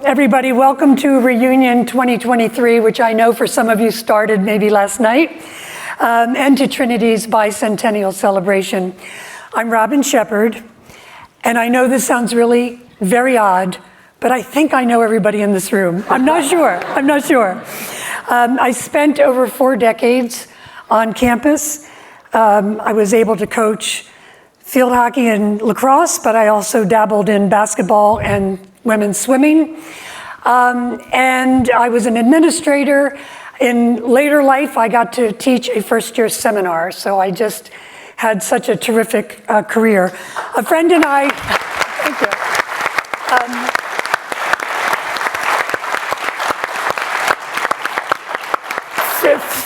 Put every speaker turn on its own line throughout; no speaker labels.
everybody, welcome to Reunion 2023, which I know for some of you started maybe last night, and to Trinity's bicentennial celebration. I'm Robin Sheppard, and I know this sounds really very odd, but I think I know everybody in this room. I'm not sure. I spent over 4 decades on campus. I was able to coach field hockey and lacrosse, but I also dabbled in basketball and women's swimming. And I was an administrator. In later life, I got to teach a first-year seminar, so I just had such a terrific career. A friend and I, thank you.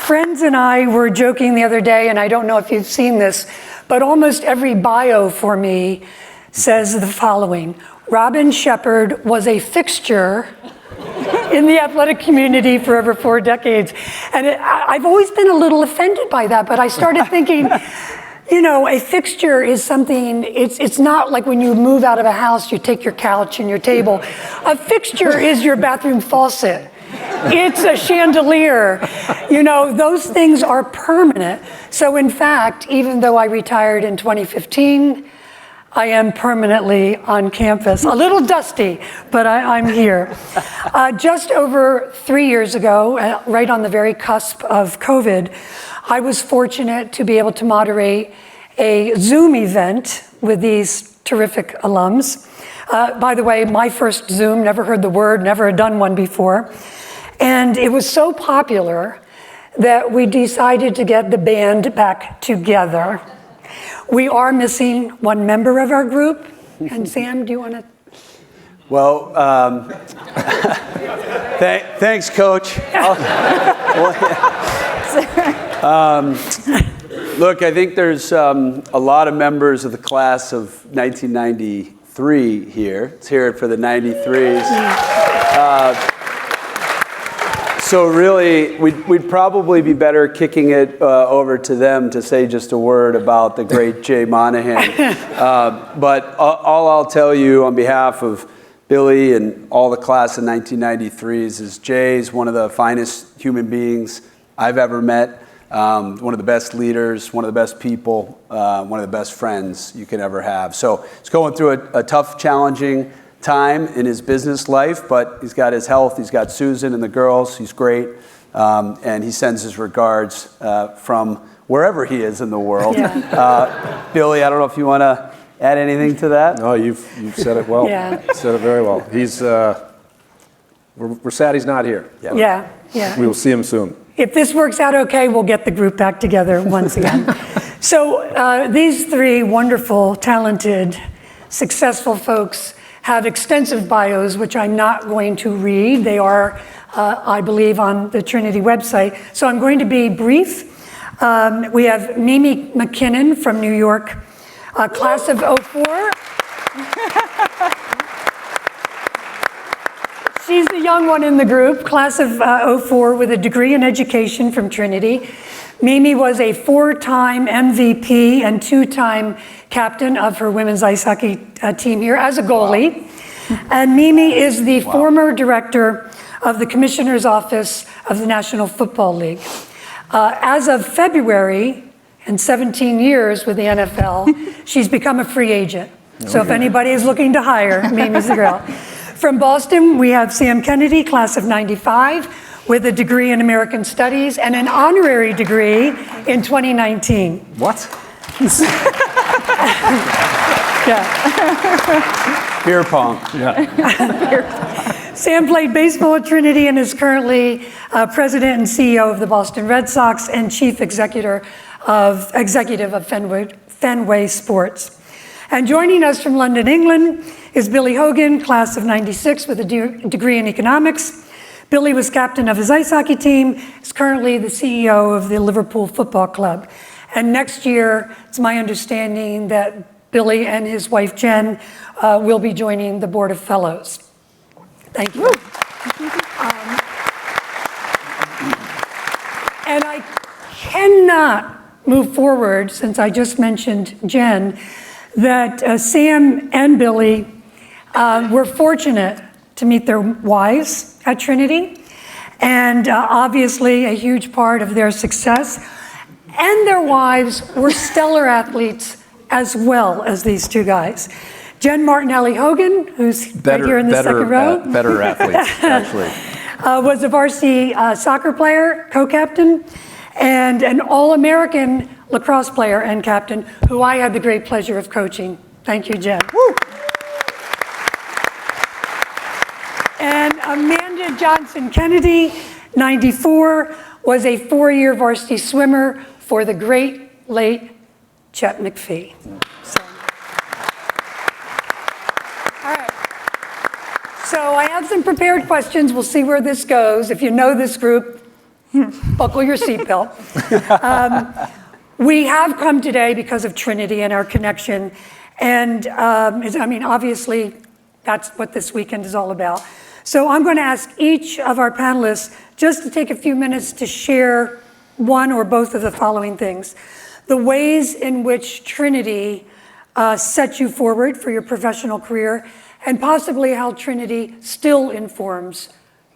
Friends and I were joking the other day, and I don't know if you've seen this, but almost every bio for me says the following: Robin Sheppard was a fixture in the athletic community for over 4 decades. And I've always been a little offended by that, but I started thinking, you know, a fixture is something, it's not like when you move out of a house, you take your couch and your table. A fixture is your bathroom faucet. It's a chandelier. You know, those things are permanent. So in fact, even though I retired in 2015, I am permanently on campus. A little dusty, but I'm here. Just over 3 years ago, right on the very cusp of COVID, I was fortunate to be able to moderate a Zoom event with these terrific alums. By the way, my first Zoom, never heard the word, never had done one before. And it was so popular that we decided to get the band back together. We are missing one member of our group. And Sam, do you want to?
Well, thanks, Coach. Look, I think there's a lot of members of the class of 1993 here. Let's hear it for the 93s. So really, we'd probably be better kicking it over to them to say just a word about the great Jay Monahan. But all I'll tell you on behalf of Billy and all the class of 1993s is Jay's one of the finest human beings I've ever met, one of the best leaders, one of the best people, one of the best friends you can ever have. So he's going through a tough, challenging time in his business life, but he's got his health, he's got Susan and the girls, he's great, and he sends his regards from wherever he is in the world. Yeah. Billy, I don't know if you want to add anything to that?
No, you've said it well.
Yeah.
You said it very well. He's, we're sad he's not here.
Yeah.
We will see him soon.
If this works out okay, we'll get the group back together once again. So these 3 wonderful, talented, successful folks have extensive bios, which I'm not going to read. They are, I believe, on the Trinity website. So I'm going to be brief. We have Mimi MacKinnon from New York, class of '04. She's the young one in the group, class of '04 with a degree in education from Trinity. Mimi was a 4-time MVP and 2-time captain of her women's ice hockey team here as a goalie. Wow. And Mimi is the former director of the Commissioner's Office of the National Football League. As of February, in 17 years with the NFL, she's become a free agent. So if anybody is looking to hire, Mimi's the girl. From Boston, we have Sam Kennedy, class of '95, with a degree in American Studies and an honorary degree in 2019.
What?
Yeah.
Beer pong.
Yeah.
Sam played baseball at Trinity and is currently president and CEO of the Boston Red Sox and chief executive of Fenway Sports. And joining us from London, England, is Billy Hogan, class of '96 with a degree in economics. Billy was captain of his ice hockey team, is currently the CEO of the Liverpool Football Club. And next year, it's my understanding that Billy and his wife Jen will be joining the Board of Fellows. Thank you. And I cannot move forward, since I just mentioned Jen, that Sam and Billy were fortunate to meet their wives at Trinity. And obviously a huge part of their success. And their wives were stellar athletes as well as these two guys. Jen Martinelli Hogan, who's right here in the second row.
Better athletes, actually.
Was a varsity soccer player, co-captain, and an All-American lacrosse player and captain, who I had the great pleasure of coaching. Thank you, Jen. Woo. And Amanda Johnson Kennedy, 94, was a 4-year varsity swimmer for the great late Chet McPhee. So. All right. So I have some prepared questions. We'll see where this goes. If you know this group, buckle your seatbelt. We have come today because of Trinity and our connection. And I mean, obviously, that's what this weekend is all about. So I'm going to ask each of our panelists just to take a few minutes to share one or both of the following things. The ways in which Trinity set you forward for your professional career, and possibly how Trinity still informs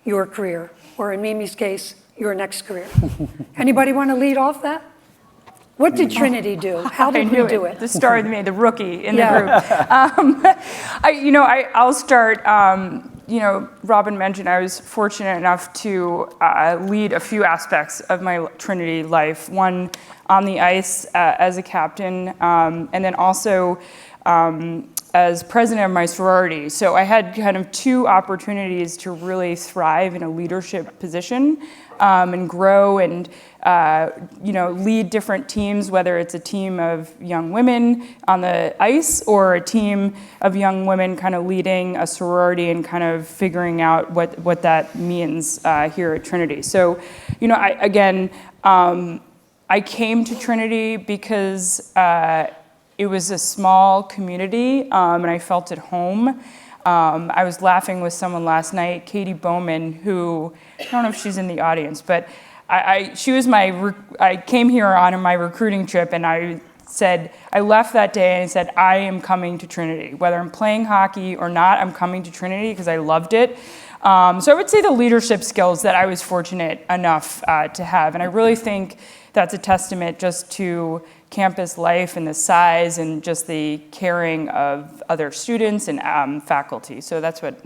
your career, or in Mimi's case, your next career. Anybody want to lead off that? What did Trinity do? How did we do it?
The star of me, the rookie in the group. I'll start. Robin mentioned I was fortunate enough to lead a few aspects of my Trinity life. One on the ice as a captain, and then also as president of my sorority. So I had kind of two opportunities to really thrive in a leadership position and grow and lead different teams, whether it's a team of young women on the ice or a team of young women kind of leading a sorority and kind of figuring out what that means here at Trinity. So, I came to Trinity because it was a small community and I felt at home. I was laughing with someone last night, Katie Bowman, who, I don't know if she's in the audience, but she was I came here on my recruiting trip and I left that day and I said, I am coming to Trinity. Whether I'm playing hockey or not, I'm coming to Trinity because I loved it. So I would say the leadership skills that I was fortunate enough to have. And I really think that's a testament just to campus life and the size and just the caring of other students and faculty. So that's what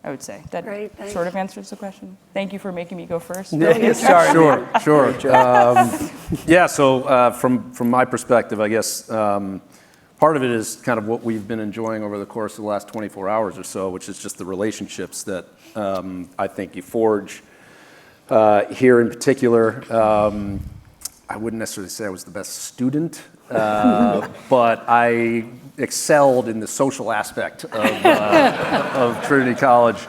I would say. That sort of answers the question. Thank you for making me go first.
Sorry.
Sure. So from my perspective, I guess part of it is kind of what we've been enjoying over the course of the last 24 hours or so, which is just the relationships that I think you forge here in particular. I wouldn't necessarily say I was the best student, but I excelled in the social aspect of Trinity College.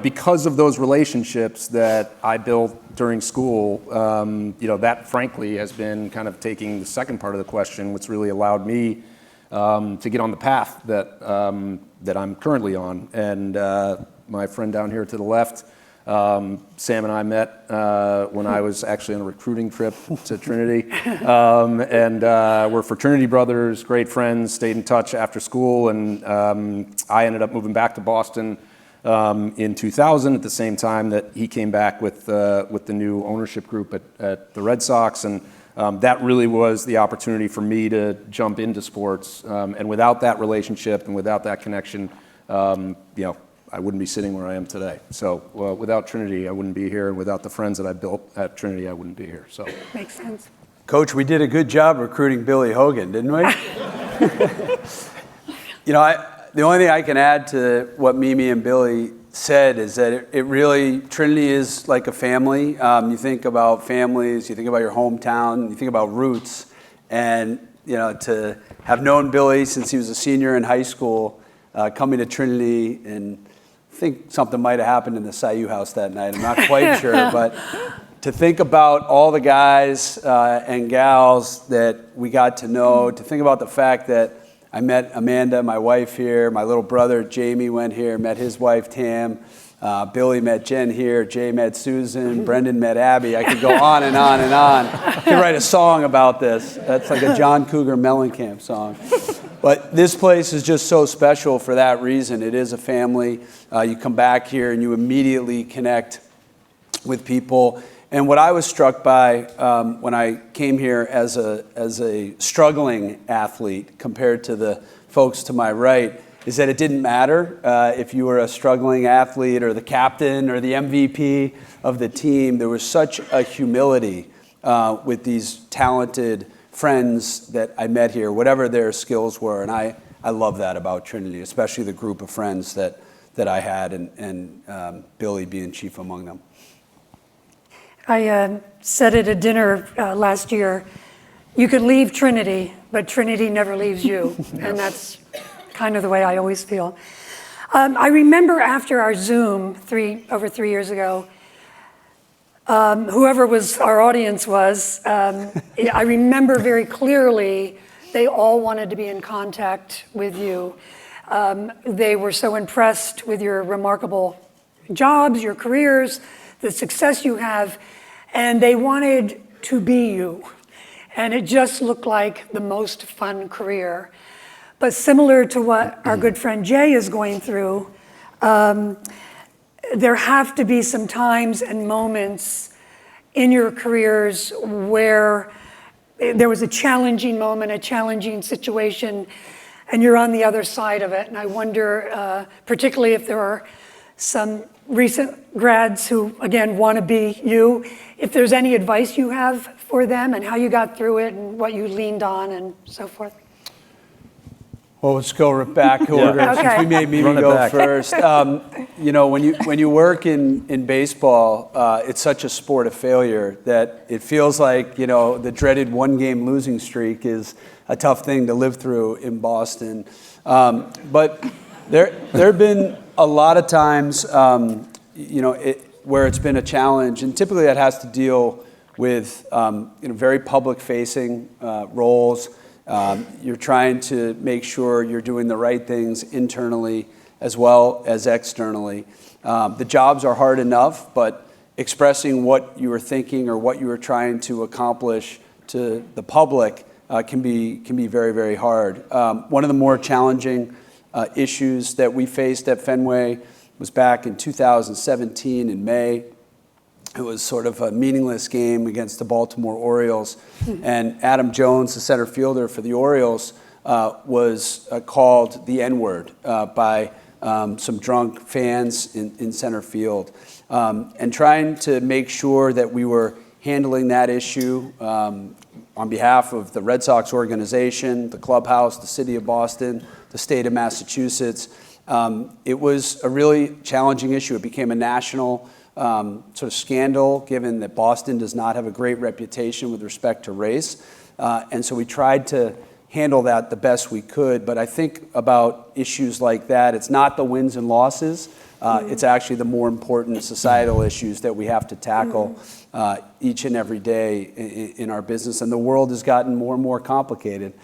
Because of those relationships that I built during school, that frankly has been kind of taking the second part of the question, which really allowed me to get on the path that I'm currently on. And my friend down here to the left, Sam and I met when I was actually on a recruiting trip to Trinity, and we're fraternity brothers, great friends, stayed in touch after school, and I ended up moving back to Boston in 2000 at the same time that he came back with the new ownership group at the Red Sox, and that really was the opportunity for me to jump into sports, and without that relationship and without that connection, I wouldn't be sitting where I am today. So without Trinity, I wouldn't be here. And without the friends that I built at Trinity, I wouldn't be here. So
makes sense.
Coach, we did a good job recruiting Billy Hogan, didn't we? The only thing I can add to what Mimi and Billy said is that it really, Trinity is like a family. You think about families, you think about your hometown, you think about roots. And, to have known Billy since he was a senior in high school, coming to Trinity, and I think something might have happened in the Sayu house that night. I'm not quite sure, but to think about all the guys and gals that we got to know, to think about the fact that I met Amanda, my wife here. My little brother Jamie went here, met his wife Tam. Billy met Jen here. Jay met Susan. Brendan met Abby. I could go on and on and on. I could write a song about this. That's like a John Cougar Mellencamp song. But this place is just so special for that reason. It is a family. You come back here and you immediately connect with people. And what I was struck by when I came here as a struggling athlete compared to the folks to my right is that it didn't matter if you were a struggling athlete or the captain or the MVP of the team. There was such a humility with these talented friends that I met here, whatever their skills were. And I love that about Trinity, especially the group of friends that I had and Billy being chief among them.
I said at a dinner last year, you could leave Trinity, but Trinity never leaves you. And that's kind of the way I always feel. I remember after our Zoom over 3 years ago, whoever our audience was, I remember very clearly they all wanted to be in contact with you. They were so impressed with your remarkable jobs, your careers, the success you have, and they wanted to be you. And it just looked like the most fun career. But similar to what our good friend Jay is going through, there have to be some times and moments in your careers where there was a challenging moment, a challenging situation, and you're on the other side of it. And I wonder, particularly if there are some recent grads who, again, want to be you, if there's any advice you have for them and how you got through it and what you leaned on and so forth.
Well, let's go back order since we made Mimi go first. When you work in baseball, it's such a sport of failure that it feels like the dreaded one-game losing streak is a tough thing to live through in Boston. But there have been a lot of times, where it's been a challenge, and typically that has to deal with very public-facing roles. You're trying to make sure you're doing the right things internally as well as externally. The jobs are hard enough, but expressing what you were thinking or what you were trying to accomplish to the public can be very, very hard. One of the more challenging issues that we faced at Fenway was back in 2017 in May. It was sort of a meaningless game against the Baltimore Orioles. And Adam Jones, the center fielder for the Orioles, was called the N-word by some drunk fans in center field. And trying to make sure that we were handling that issue on behalf of the Red Sox organization, the clubhouse, the city of Boston, the state of Massachusetts. It was a really challenging issue. It became a national sort of scandal, given that Boston does not have a great reputation with respect to race. And so we tried to handle that the best we could. But I think about issues like that, it's not the wins and losses. It's actually the more important societal issues that we have to tackle each and every day in our business. And the world has gotten more and more complicated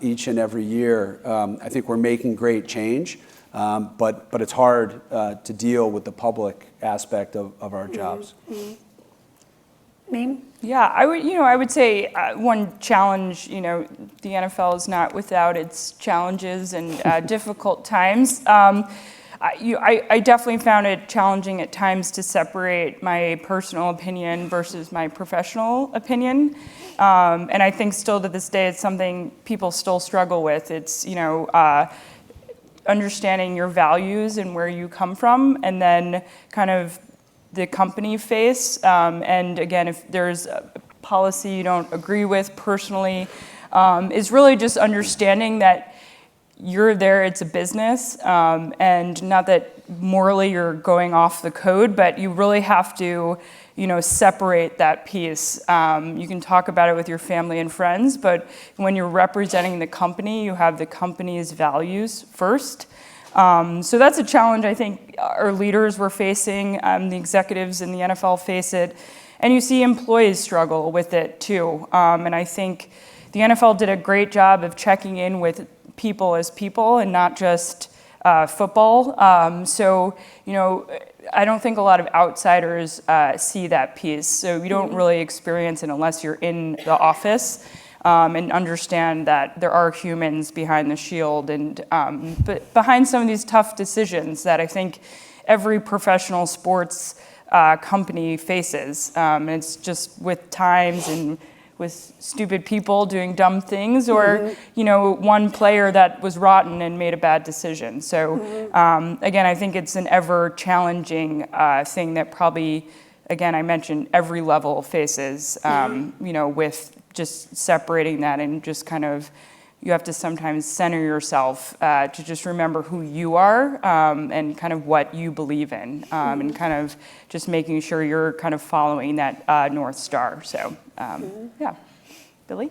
each and every year. I think we're making great change. But it's hard to deal with the public aspect of our jobs.
Mimi?
Yeah, I would say one challenge, the NFL is not without its challenges and difficult times. I definitely found it challenging at times to separate my personal opinion versus my professional opinion. And I think still to this day, it's something people still struggle with. It's, understanding your values and where you come from, and then kind of the company face. And again, if there's a policy you don't agree with personally, is really just understanding that you're there, it's a business, and not that morally you're going off the code, but you really have to, separate that piece. You can talk about it with your family and friends, but when you're representing the company, you have the company's values first. So that's a challenge I think our leaders were facing, the executives in the NFL face it, and you see employees struggle with it too. And I think the NFL did a great job of checking in with people as people and not just football. So, I don't think a lot of outsiders see that piece. So you don't really experience it unless you're in the office and understand that there are humans behind the shield and but behind some of these tough decisions that I think every professional sports company faces. It's just with times and with stupid people doing dumb things, or one player that was rotten and made a bad decision. So again, I think it's an ever challenging thing that probably, again, I mentioned every level faces. With just separating that and just kind of, you have to sometimes center yourself to just remember who you are and kind of what you believe in, and kind of just making sure you're kind of following that North Star. So, yeah. Billy?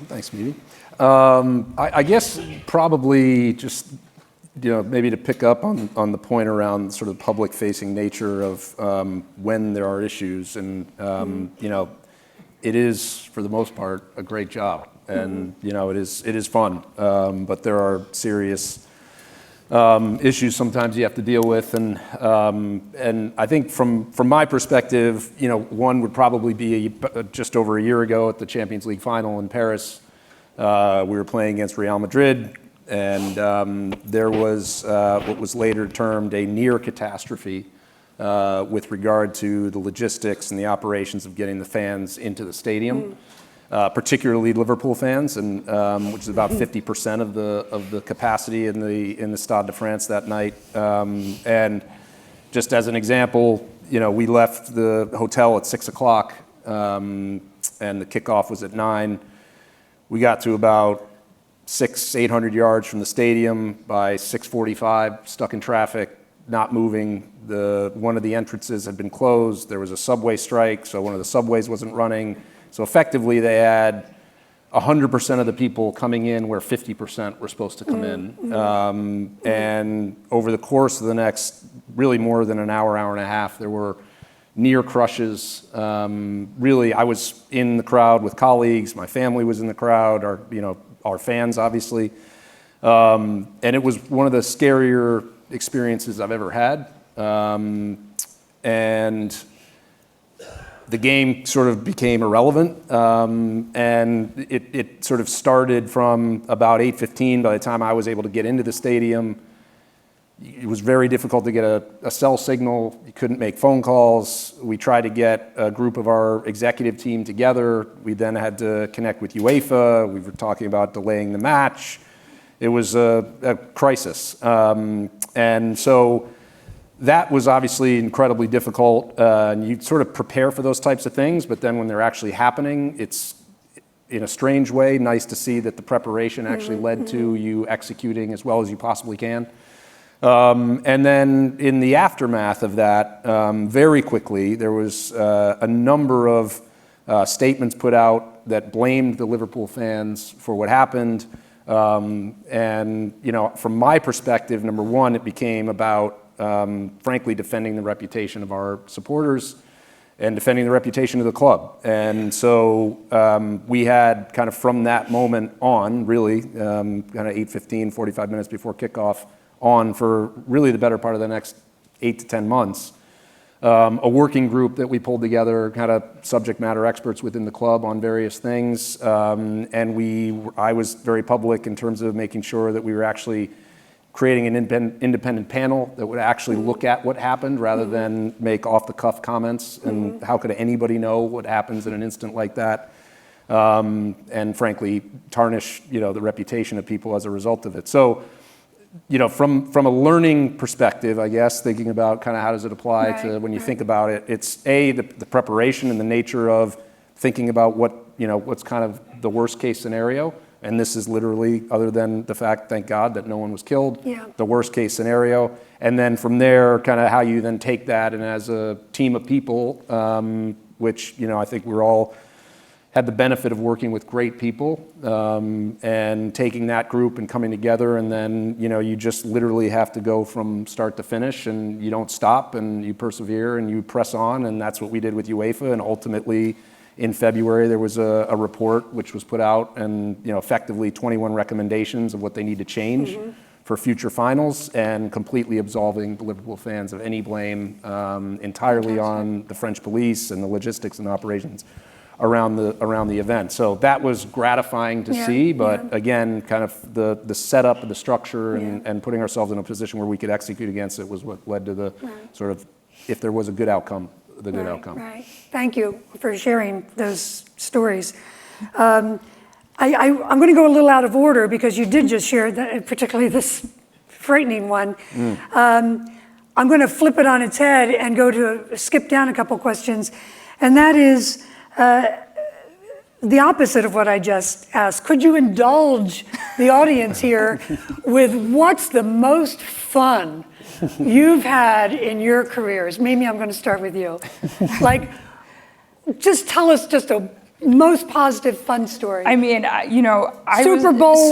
Thanks, Mimi. I guess probably just, maybe to pick up on the point around sort of public-facing nature of when there are issues, and, it is, for the most part, a great job. And it is fun, but there are serious issues sometimes you have to deal with, and I think from my perspective, one would probably be just over a year ago at the Champions League final in Paris. We were playing against Real Madrid, and there was what was later termed a near catastrophe with regard to the logistics and the operations of getting the fans into the stadium. Particularly Liverpool fans, and which is about 50% of the capacity in the Stade de France that night. And just as an example, we left the hotel at 6 o'clock, and the kickoff was at 9. We got to about 800 yards from the stadium by 6:45, stuck in traffic, not moving. One of the entrances had been closed. There was a subway strike, so one of the subways wasn't running. So effectively, they had 100% of the people coming in where 50% were supposed to come in. And over the course of the next, really more than an hour and a half, there were near crushes. Really, I was in the crowd with colleagues. My family was in the crowd, our fans, obviously. And it was one of the scarier experiences I've ever had. And the game sort of became irrelevant, and it sort of started from about 8:15. By the time I was able to get into the stadium, it was very difficult to get a cell signal. You couldn't make phone calls. We tried to get a group of our executive team together. We then had to connect with UEFA. We were talking about delaying the match. It was a crisis. And so that was obviously incredibly difficult, and you sort of prepare for those types of things, but then when they're actually happening, it's, in a strange way, nice to see that the preparation actually led to you executing as well as you possibly can. And then in the aftermath of that, very quickly, there was a number of statements put out that blamed the Liverpool fans for what happened. And, from my perspective, number one, it became about frankly, defending the reputation of our supporters and defending the reputation of the club. And so we had kind of from that moment on, really, kind of 8:15, 45 minutes before kickoff, on for really the better part of the next 8 to 10 months, a working group that we pulled together, kind of subject matter experts within the club on various things. And I was very public in terms of making sure that we were actually creating an independent panel that would actually look at what happened rather than make off-the-cuff comments. And how could anybody know what happens in an instant like that? And frankly, tarnish, the reputation of people as a result of it. So, from a learning perspective, I guess, thinking about kind of how does it apply to when you think about it, it's the preparation and the nature of thinking about what's kind of the worst case scenario. And this is literally, other than the fact, thank God, that no one was killed, the worst case scenario. And then from there, kind of how you then take that, and as a team of people, which, I think we're all had the benefit of working with great people, and taking that group and coming together, and then, you just literally have to go from start to finish, and you don't stop, and you persevere, and you press on, and that's what we did with UEFA, and ultimately in February, there was a report which was put out, and effectively 21 recommendations of what they need to change for future finals, and completely absolving the Liverpool fans of any blame entirely on the French police and the logistics and operations around the event. So that was gratifying to see, but again, kind of the setup and the structure and putting ourselves in a position where we could execute against it was what led to the sort of, if there was a good outcome, the good outcome.
Right. Thank you for sharing those stories. I'm going to go a little out of order because you did just share, particularly this frightening one. I'm going to flip it on its head and skip down a couple questions, and that is the opposite of what I just asked. Could you indulge the audience here with what's the most fun you've had in your careers? Mimi, I'm going to start with you. Just tell us just a most positive, fun story.
I mean,
Super Bowl.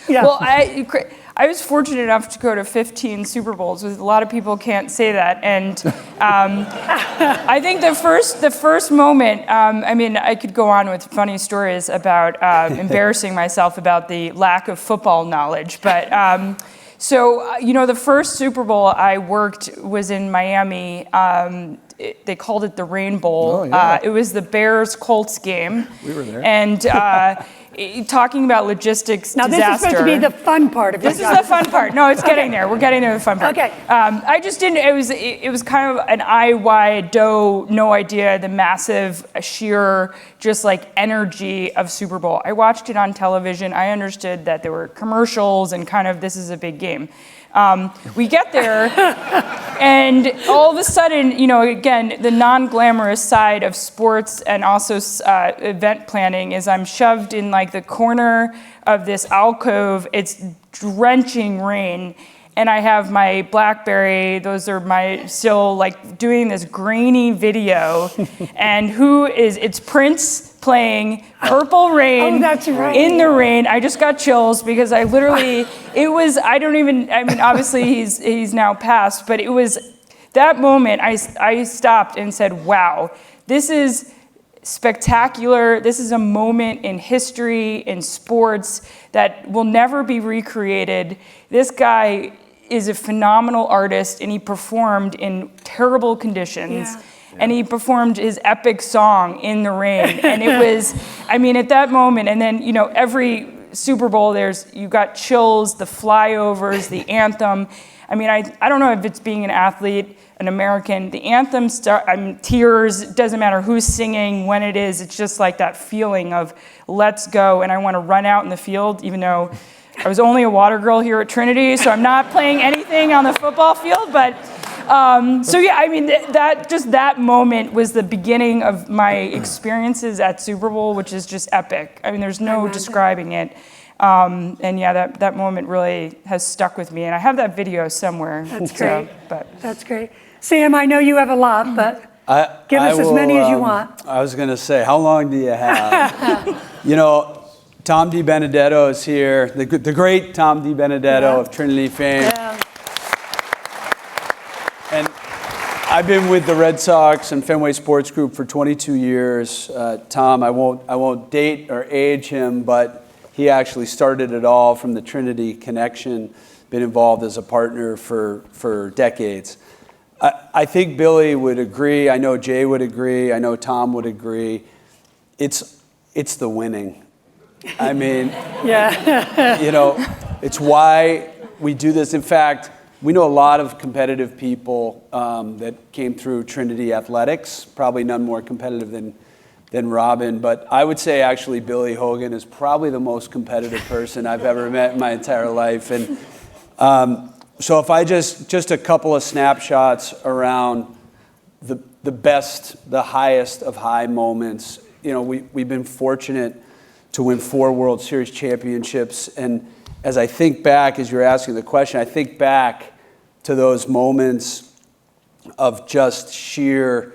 Yeah.
Well, I was fortunate enough to go to 15 Super Bowls. A lot of people can't say that, and I think the first moment. I could go on with funny stories about embarrassing myself about the lack of football knowledge, but. The first Super Bowl I worked was in Miami. They called it the Rain Bowl.
Oh, yeah.
It was the Bears-Colts game.
We were there.
And talking about logistics
Now,
disaster.
this is supposed to be the fun part of it.
This is the fun part. No, it's getting there. We're getting to the fun part.
Okay.
I just didn't. It was kind of an eye wide, no idea the massive, sheer, just like energy of Super Bowl. I watched it on television. I understood that there were commercials and kind of this is a big game. We get there, and all of a sudden, again, the non-glamorous side of sports and also event planning is I'm shoved in like the corner of this alcove. It's drenching rain, and I have my BlackBerry. Those are my still like doing this grainy video, and it's Prince playing Purple Rain
that's right.
in the rain. I just got chills because I literally, obviously he's now passed, but it was that moment I stopped and said, wow, this is spectacular. This is a moment in history, in sports that will never be recreated. This guy is a phenomenal artist, and he performed in terrible conditions.
Yeah.
And he performed his epic song in the rain. And it was, at that moment, and then, every Super Bowl, you got chills, the flyovers, the anthem. I don't know if it's being an athlete, an American. The anthem, tears, it doesn't matter who's singing, when it is. It's just like that feeling of let's go. And I want to run out in the field, even though I was only a water girl here at Trinity, so I'm not playing anything on the football field, but that moment was the beginning of my experiences at Super Bowl, which is just epic. There's no describing it. That moment really has stuck with me, and I have that video somewhere.
That's great. That's great. Sam, I know you have a lot, but give us as many as you want.
I was going to say, how long do you have? Tom DiBenedetto is here, the great Tom DiBenedetto of Trinity fame.
Yeah.
And I've been with the Red Sox and Fenway Sports Group for 22 years. Tom, I won't date or age him, but he actually started it all from the Trinity connection, been involved as a partner for decades. I think Billy would agree. I know Jay would agree. I know Tom would agree. It's the winning. It's why we do this. In fact, we know a lot of competitive people that came through Trinity Athletics, probably none more competitive than Robin, but I would say actually Billy Hogan is probably the most competitive person I've ever met in my entire life. And so if I just a couple of snapshots around the best, the highest of high moments, we've been fortunate to win 4 World Series championships. And as I think back, as you're asking the question, I think back to those moments of just sheer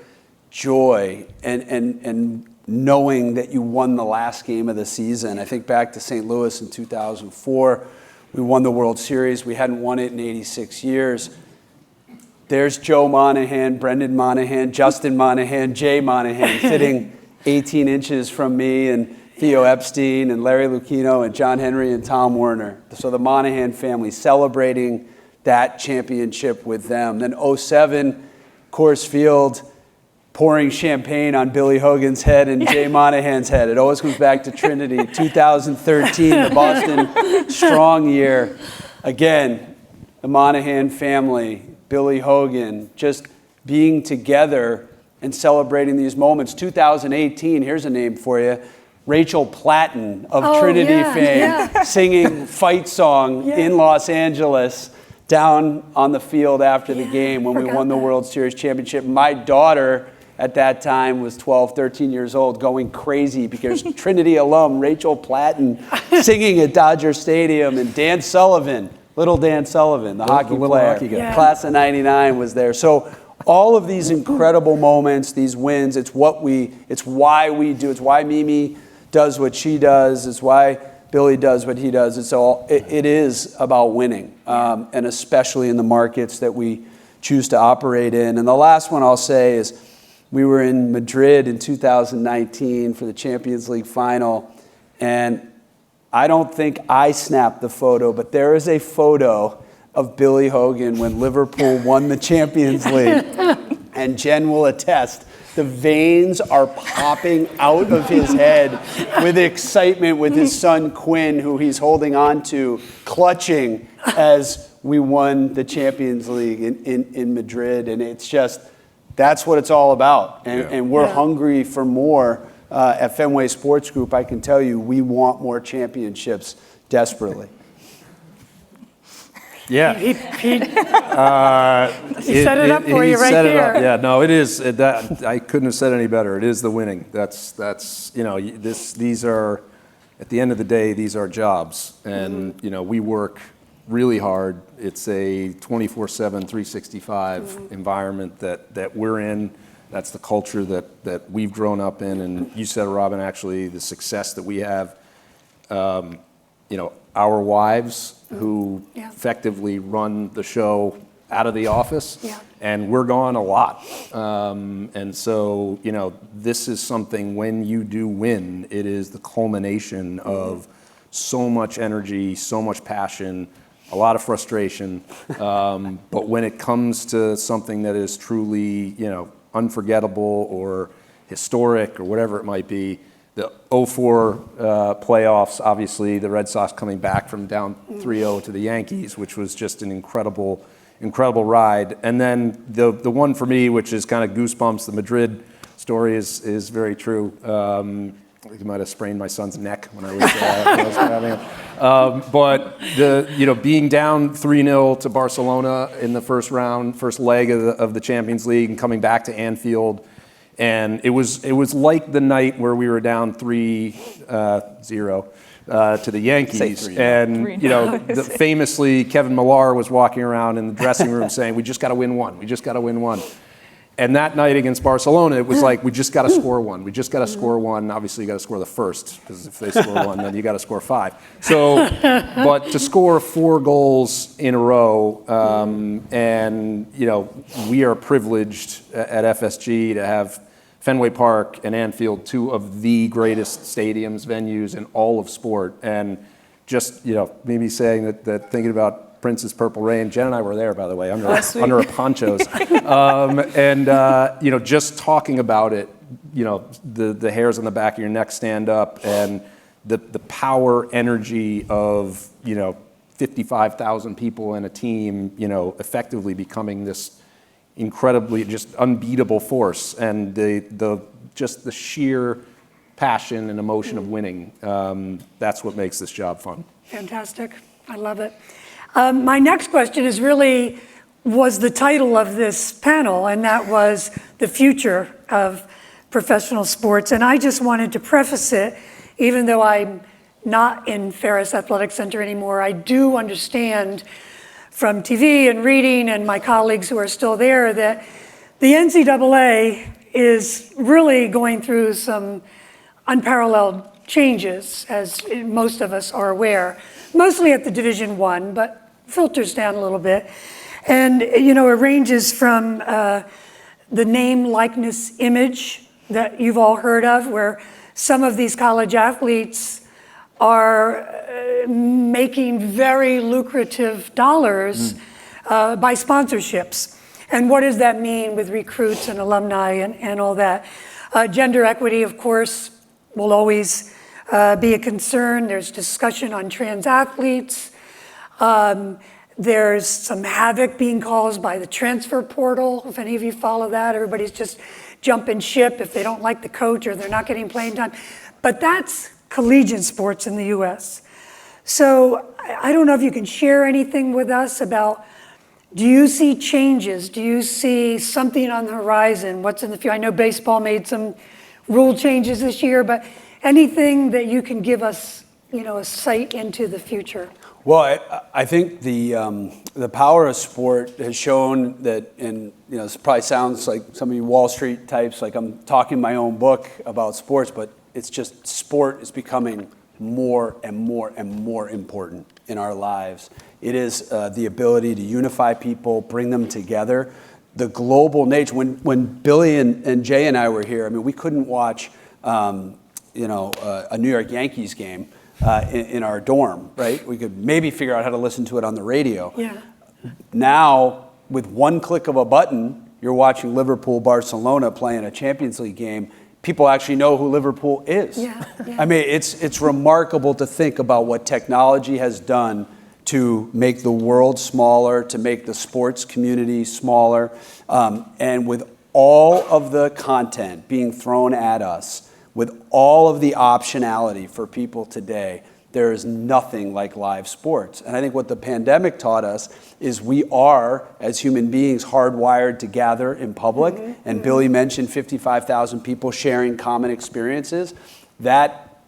joy and knowing that you won the last game of the season. I think back to St. Louis in 2004. We won the World Series. We hadn't won it in 86 years. There's Joe Monahan, Brendan Monahan, Justin Monahan, Jay Monahan sitting 18 inches from me and Theo Epstein and Larry Lucchino and John Henry and Tom Werner. So the Monahan family celebrating that championship with them. Then 07, Coors Field, pouring champagne on Billy Hogan's head and Jay Monahan's head. It always comes back to Trinity. 2013, the Boston strong year. Again, the Monahan family, Billy Hogan, just being together and celebrating these moments. 2018, here's a name for you, Rachel Platten of Trinity fame, singing Fight Song in Los Angeles down on the field after the game when we won the World Series championship. My daughter at that time was 12, 13 years old, going crazy because Trinity alum Rachel Platten singing at Dodger Stadium, and Dan Sullivan, little Dan Sullivan, the hockey player,
hockey guy.
class of '99 was there. So all of these incredible moments, these wins, it's why we do, it's why Mimi does what she does, it's why Billy does what he does. It is about winning, and especially in the markets that we choose to operate in. And the last one I'll say is, we were in Madrid in 2019 for the Champions League final, and I don't think I snapped the photo, but there is a photo of Billy Hogan when Liverpool won the Champions League, and Jen will attest, the veins are popping out of his head with excitement with his son Quinn, who he's holding on to, clutching as we won the Champions League in Madrid, and it's just, that's what it's all about. And we're hungry for more. At Fenway Sports Group, I can tell you, we want more championships desperately.
Yeah.
He set it up for you right there.
Yeah, no, it is. I couldn't have said any better. It is the winning. That's these are, at the end of the day, these are jobs. And, we work really hard. It's a 24/7, 365 environment that we're in. That's the culture that we've grown up in. And you said, Robin, actually, the success that we have, our wives who effectively run the show out of the office, and we're gone a lot. And so, this is something, when you do win, it is the culmination of so much energy, so much passion, a lot of frustration. But when it comes to something that is truly, unforgettable or historic or whatever it might be, the 04 playoffs, obviously the Red Sox coming back from down 3-0 to the Yankees, which was just an incredible ride. And then the one for me, which is kind of goosebumps, the Madrid story is very true. You might have sprained my son's neck when I was grabbing him. But being down 3-0 to Barcelona in the first leg of the Champions League, and coming back to Anfield, and it was like the night where we were down 3-0 to the Yankees, and famously Kevin Millar was walking around in the dressing room saying, "We just got to win one. We just got to win one." And that night against Barcelona, it was like, we just got to score one. We just got to score one. Obviously, you got to score the first, because if they score one, then you got to score 5. So, but to score 4 goals in a row, and we are privileged at FSG to have Fenway Park and Anfield, 2 of the greatest stadiums, venues in all of sport. And just, Mimi saying that thinking about Prince's Purple Rain. Jen and I were there, by the way, under our ponchos. Just talking about it, the hairs on the back of your neck stand up, and the power, energy of, 55,000 people in a team, effectively becoming this incredibly just unbeatable force, and the sheer passion and emotion of winning. That's what makes this job fun.
Fantastic. I love it. My next question was the title of this panel, and that was the future of professional sports. And I just wanted to preface it, even though I'm not in Ferris Athletic Center anymore, I do understand from TV and reading and my colleagues who are still there that the NCAA is really going through some unparalleled changes, as most of us are aware, mostly at the Division I, but filters down a little bit. And, it ranges from the name, likeness, image that you've all heard of, where some of these college athletes are making very lucrative dollars by sponsorships. And what does that mean with recruits and alumni and all that? Gender equity, of course, will always be a concern. There's discussion on trans athletes. There's some havoc being caused by the transfer portal. If any of you follow that, everybody's just jumping ship if they don't like the coach or they're not getting playing time. But that's collegiate sports in the U.S. So I don't know if you can share anything with us about, do you see changes? Do you see something on the horizon? What's in the future? I know baseball made some rule changes this year, but anything that you can give us, a sight into the future?
Well, I think the power of sport has shown that, and this probably sounds like some of you Wall Street types, like I'm talking my own book about sports, but it's just sport is becoming more and more and more important in our lives. It is the ability to unify people, bring them together. The global nature. When Billy and Jay and I were here, I mean, we couldn't watch a New York Yankees game in our dorm, right? We could maybe figure out how to listen to it on the radio.
Yeah.
Now, with one click of a button, you're watching Liverpool, Barcelona playing a Champions League game. People actually know who Liverpool is.
Yeah.
I mean, it's remarkable to think about what technology has done to make the world smaller, to make the sports community smaller. And with all of the content being thrown at us, with all of the optionality for people today, there is nothing like live sports. And I think what the pandemic taught us is we are, as human beings, hardwired to gather in public. And Billy mentioned 55,000 people sharing common experiences. That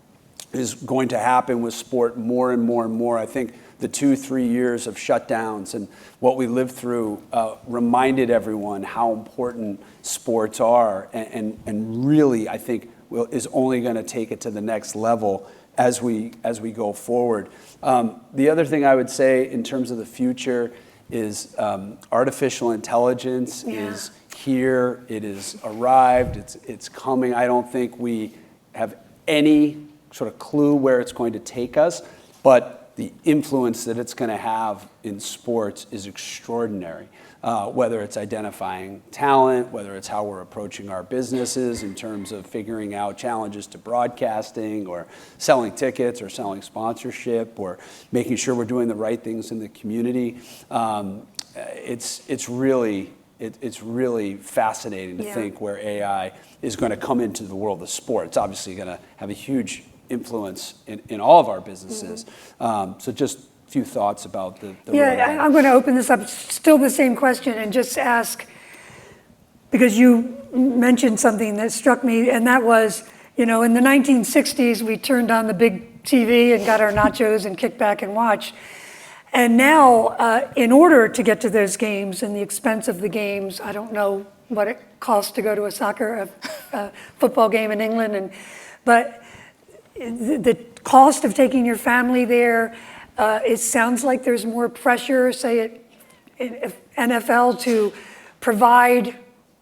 is going to happen with sport more and more and more. I think the 2-3 years of shutdowns and what we lived through reminded everyone how important sports are, and really, I think, is only going to take it to the next level as we go forward. The other thing I would say in terms of the future is artificial intelligence is here. It has arrived. It's coming. I don't think we have any sort of clue where it's going to take us, but the influence that it's going to have in sports is extraordinary. Whether it's identifying talent, whether it's how we're approaching our businesses in terms of figuring out challenges to broadcasting or selling tickets or selling sponsorship or making sure we're doing the right things in the community. It's really fascinating to think where AI is going to come into the world of sport. It's obviously going to have a huge influence in all of our businesses. So just a few thoughts about the
I'm going to open this up, still the same question, and just ask, because you mentioned something that struck me, and that was, in the 1960s, we turned on the big TV and got our nachos and kicked back and watched. And now, in order to get to those games and the expense of the games, I don't know what it costs to go to a football game in England, but the cost of taking your family there, it sounds like there's more pressure, say at NFL, to provide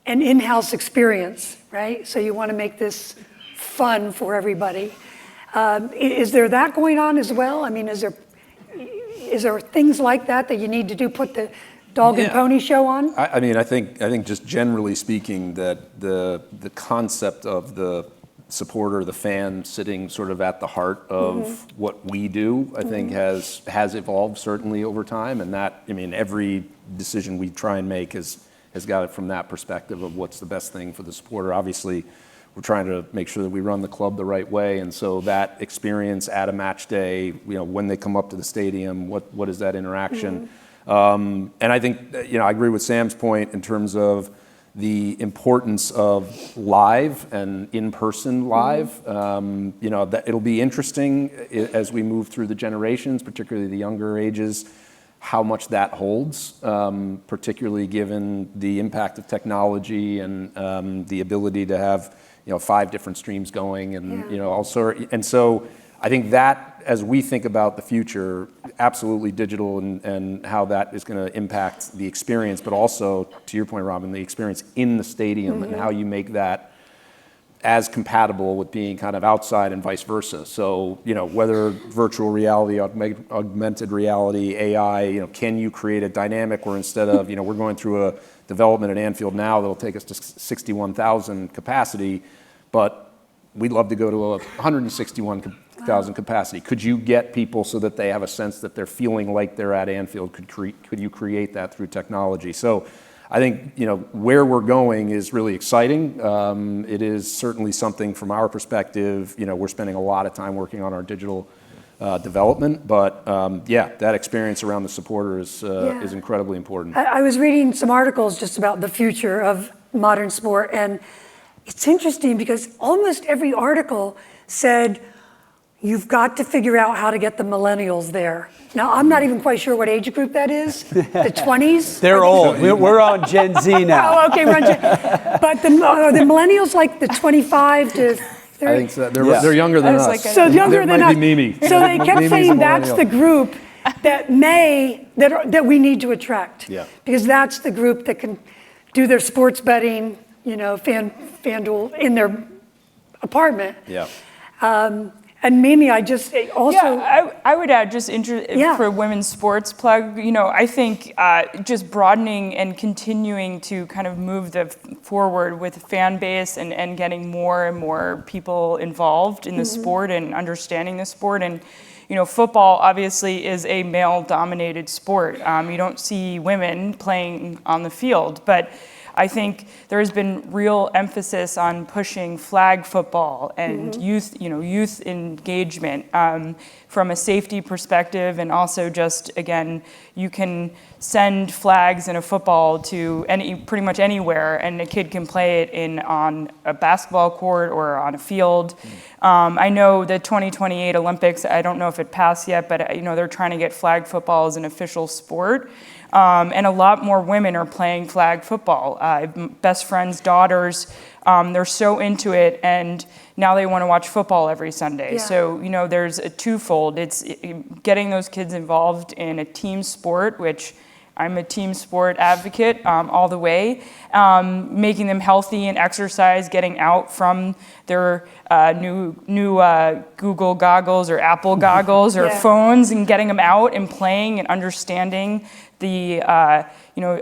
an in-house experience, right? So you want to make this fun for everybody. Is there that going on as well? I mean, is there things like that you need to do, put the dog and pony show on?
I think just generally speaking that the concept of the supporter, the fan sitting sort of at the heart of what we do, I think has evolved certainly over time, and that, every decision we try and make has got it from that perspective of what's the best thing for the supporter. Obviously, we're trying to make sure that we run the club the right way, and so that experience at a match day, when they come up to the stadium, what is that interaction? And I think, I agree with Sam's point in terms of the importance of live and in-person live. That it'll be interesting as we move through the generations, particularly the younger ages, how much that holds, particularly given the impact of technology and the ability to have 5 different streams going and also, and so I think that as we think about the future, absolutely digital and how that is going to impact the experience, but also, to your point, Robin, the experience in the stadium and how you make that as compatible with being kind of outside and vice versa. So, whether virtual reality, augmented reality, AI, can you create a dynamic where instead of, we're going through a development at Anfield now that'll take us to 61,000 capacity, but we'd love to go to a 161,000 capacity. Could you get people so that they have a sense that they're feeling like they're at Anfield? Could you create that through technology? So I think, where we're going is really exciting. It is certainly something from our perspective, we're spending a lot of time working on our digital development, but that experience around the supporter is incredibly important.
I was reading some articles just about the future of modern sport, and it's interesting because almost every article said, you've got to figure out how to get the millennials there. Now, I'm not even quite sure what age group that is. The 20s?
They're old. We're on Gen Z now.
Oh, okay, we're on But the millennials like the 25 to 30?
I think so. They're younger than us.
So younger than us.
Mimi.
So they kept
Mimi's
saying that's
millennial.
the group that we need to attract.
Yeah.
Because that's the group that can do their sports betting, FanDuel in their apartment.
Yeah.
And Mimi, I just also...
I would add just for women's sports plug, I think just broadening and continuing to kind of move forward with fan base and getting more and more people involved in the sport and understanding the sport. And, football obviously is a male-dominated sport. You don't see women playing on the field, but I think there has been real emphasis on pushing flag football and youth engagement from a safety perspective, and also just, again, you can send flags in a football to pretty much anywhere, and a kid can play it on a basketball court or on a field. I know the 2028 Olympics, I don't know if it passed yet, but they're trying to get flag football as an official sport. And a lot more women are playing flag football. Best friends' daughters, they're so into it, and now they want to watch football every Sunday.
Yeah.
So, there's a twofold. It's getting those kids involved in a team sport, which I'm a team sport advocate all the way, making them healthy and exercise, getting out from their new Google goggles or Apple goggles or phones, and getting them out and playing and understanding the,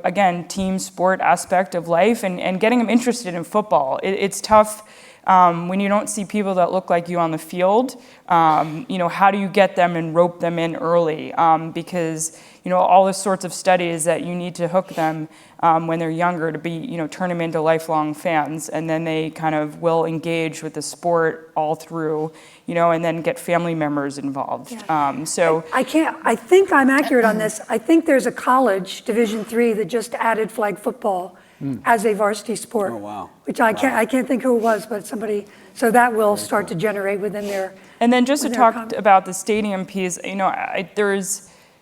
again, team sport aspect of life, and getting them interested in football. It's tough when you don't see people that look like you on the field. How do you get them and rope them in early? Because all the sorts of studies that you need to hook them when they're younger to be, turn them into lifelong fans, and then they kind of will engage with the sport all through, and then get family members involved.
Yeah.
I
think I'm accurate on this. I think there's a college, Division III, that just added flag football as a varsity sport. Oh, wow. Which I can't think who it was, but somebody, so that will start to generate within their...
And then just to talk about the stadium piece,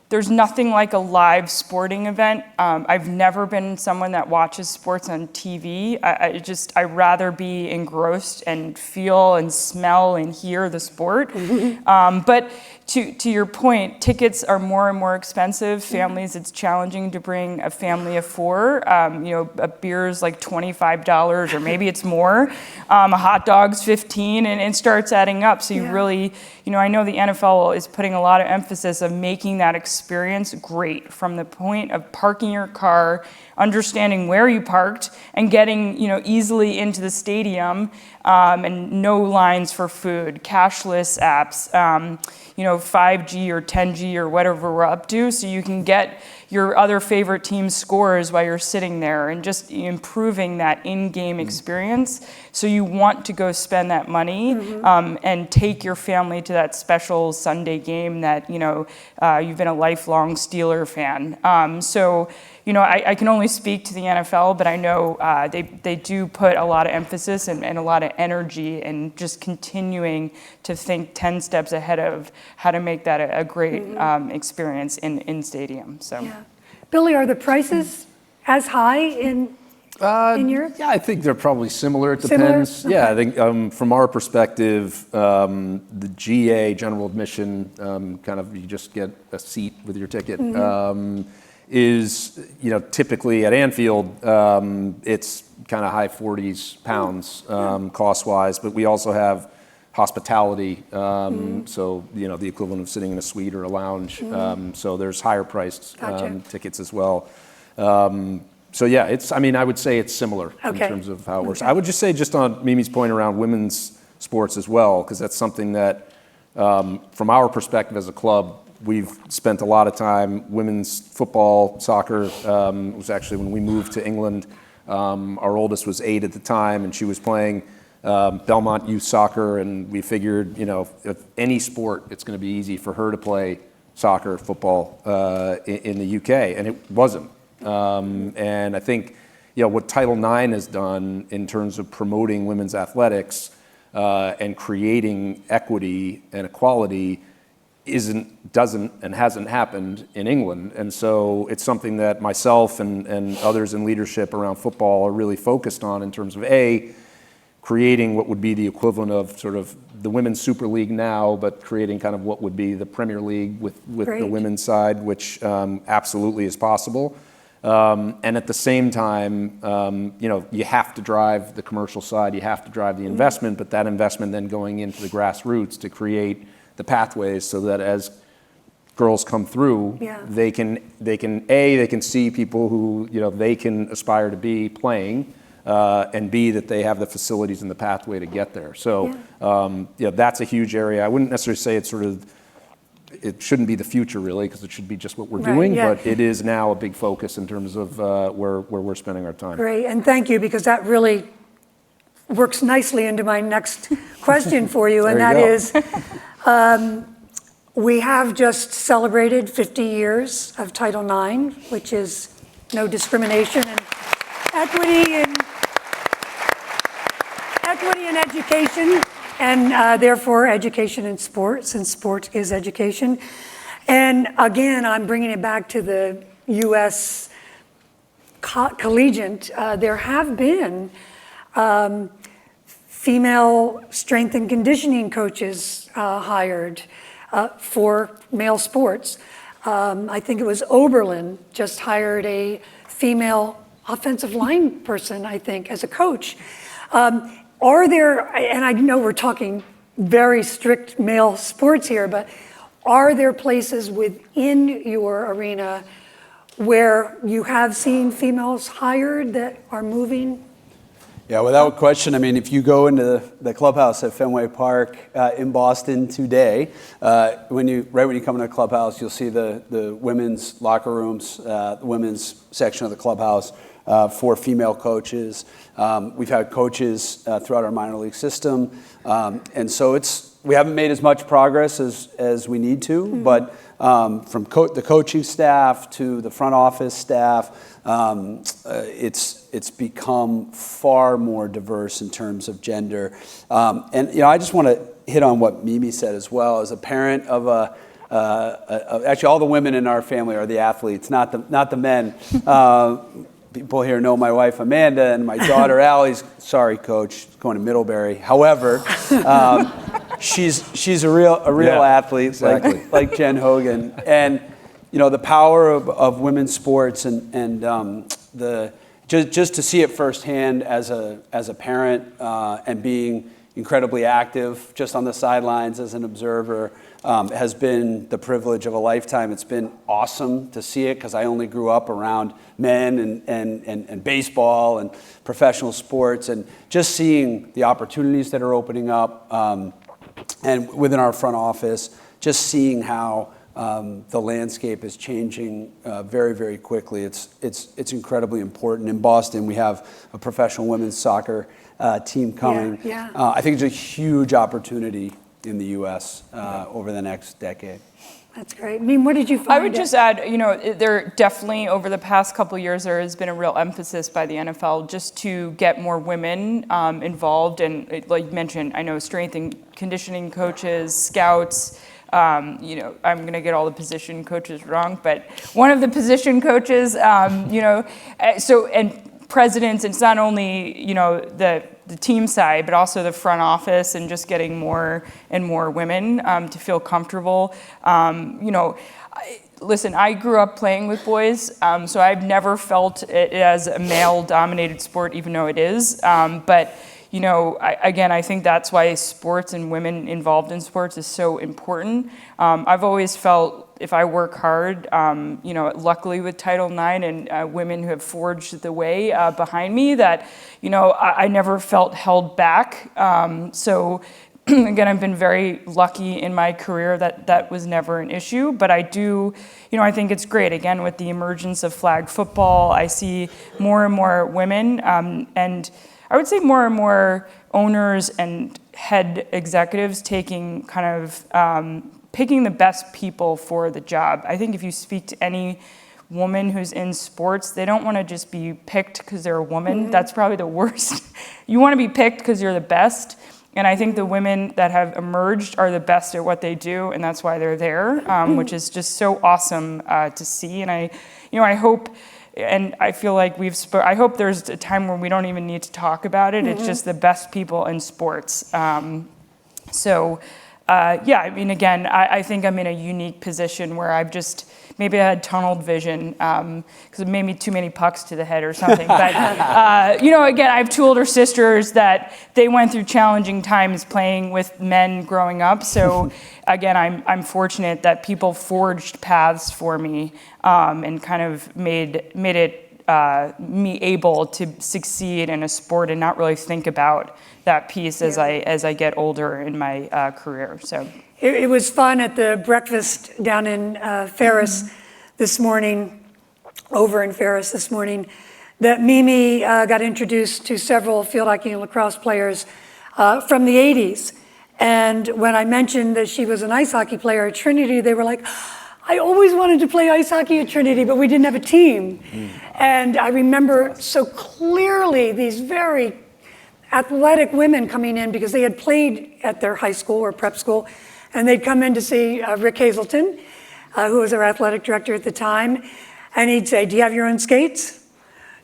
there's nothing like a live sporting event. I've never been someone that watches sports on TV. I'd rather be engrossed and feel and smell and hear the sport. But to your point, tickets are more and more expensive. Families, it's challenging to bring a family of four. A beer's like $25, or maybe it's more. A hot dog's $15, and it starts adding up. So you really, I know the NFL is putting a lot of emphasis of making that experience great, from the point of parking your car, understanding where you parked, and getting easily into the stadium, and no lines for food, cashless apps, 5G or 10G or whatever we're up to, so you can get your other favorite team's scores while you're sitting there, and just improving that in-game experience. So you want to go spend that money and take your family to that special Sunday game that you've been a lifelong Steeler fan. I can only speak to the NFL, but I know they do put a lot of emphasis and a lot of energy, and just continuing to think 10 steps ahead of how to make that a great experience in stadium. So,
Billy, are the prices as high in Europe?
Yeah, I think they're probably similar. It depends.
Okay.
Yeah, I think from our perspective, the GA, general admission, kind of you just get a seat with your ticket, is, typically at Anfield, it's kind of high 40s pounds cost-wise, but we also have hospitality, so the equivalent of sitting in a suite or a lounge. So there's higher priced tickets as well. So yeah, I would say it's similar in terms of how it works. I would just say, just on Mimi's point around women's sports as well, because that's something that, from our perspective as a club, we've spent a lot of time. Women's football, soccer, was actually when we moved to England. Our oldest was 8 at the time, and she was playing Belmont youth soccer, and we figured, if any sport, it's going to be easy for her to play soccer, football in the UK, and it wasn't. And I think, what Title IX has done in terms of promoting women's athletics and creating equity and equality doesn't and hasn't happened in England. And so it's something that myself and others in leadership around football are really focused on in terms of creating what would be the equivalent of sort of the Women's Super League now, but creating kind of what would be the Premier League with the women's side, which absolutely is possible. And at the same time, you have to drive the commercial side, you have to drive the investment, but that investment then going into the grassroots to create the pathways so that as girls come through, they can see people who they can aspire to be playing, and B, that they have the facilities and the pathway to get there. So that's a huge area. I wouldn't necessarily say it shouldn't be the future really, because it should be just what we're doing, but it is now a big focus in terms of where we're spending our time.
Great, and thank you, because that really works nicely into my next question for you, and that is, we have just celebrated 50 years of Title IX, which is no discrimination and equity and education, and therefore education in sports, and sport is education. And again, I'm bringing it back to the U.S. collegiate. There have been female strength and conditioning coaches hired for male sports. I think it was Oberlin just hired a female offensive line person, I think, as a coach. Are there, and I know we're talking very strict male sports here, but are there places within your arena where you have seen females hired that are moving?
Yeah, without question. I mean, if you go into the clubhouse at Fenway Park in Boston today, when you come into the clubhouse, you'll see the women's locker rooms, the women's section of the clubhouse for female coaches. We've had coaches throughout our minor league system, and so we haven't made as much progress as we need to, but from the coaching staff to the front office staff, it's become far more diverse in terms of gender. And I just want to hit on what Mimi said as well. As a parent of actually all the women in our family are the athletes, not the men. People here know my wife Amanda and my daughter Allie's. Sorry, coach, going to Middlebury. However, she's a real athlete, exactly. like Jen Hogan, and the power of women's sports and just to see it firsthand as a parent and being incredibly active just on the sidelines as an observer has been the privilege of a lifetime. It's been awesome to see it because I only grew up around men and baseball and professional sports, and just seeing the opportunities that are opening up and within our front office, just seeing how the landscape is changing very, very quickly. It's incredibly important. In Boston, we have a professional women's soccer team coming. I think it's a huge opportunity in the U.S. Over the next decade.
That's great. I mean, what did you find?
I would just add, there definitely over the past couple of years, there has been a real emphasis by the NFL just to get more women involved. And like you mentioned, I know strength and conditioning coaches, scouts, I'm going to get all the position coaches wrong, but one of the position coaches, and presidents, it's not only, the the team side, but also the front office, and just getting more and more women to feel comfortable. Listen, I grew up playing with boys, so I've never felt it as a male-dominated sport, even though it is. But I think that's why sports and women involved in sports is so important. I've always felt if I work hard, luckily with Title IX and women who have forged the way behind me, that, I never felt held back. Again, I've been very lucky in my career that was never an issue, but I do, I think it's great. Again, with the emergence of flag football, I see more and more women, and I would say more and more owners and head executives taking kind of picking the best people for the job. I think if you speak to any woman who's in sports, they don't want to just be picked because they're a woman. That's probably the worst. You want to be picked because you're the best. And I think the women that have emerged are the best at what they do, and that's why they're there, which is just so awesome to see. And I hope, and I feel like I hope there's a time where we don't even need to talk about it. It's just the best people in sports. Again, I think I'm in a unique position where maybe I had tunneled vision because it made me too many pucks to the head or something. But, again, I have two older sisters that they went through challenging times playing with men growing up. So, again, I'm fortunate that people forged paths for me and kind of made it me able to succeed in a sport and not really think about that piece as I get older in my career. So.
It was fun at the breakfast down in Ferris this morning, over in Ferris this morning, that Mimi got introduced to several field hockey and lacrosse players from the 80s. And when I mentioned that she was an ice hockey player at Trinity, they were like, I always wanted to play ice hockey at Trinity, but we didn't have a team. And I remember so clearly these very athletic women coming in because they had played at their high school or prep school. And they'd come in to see Rick Hazelton, who was our athletic director at the time. And he'd say, do you have your own skates?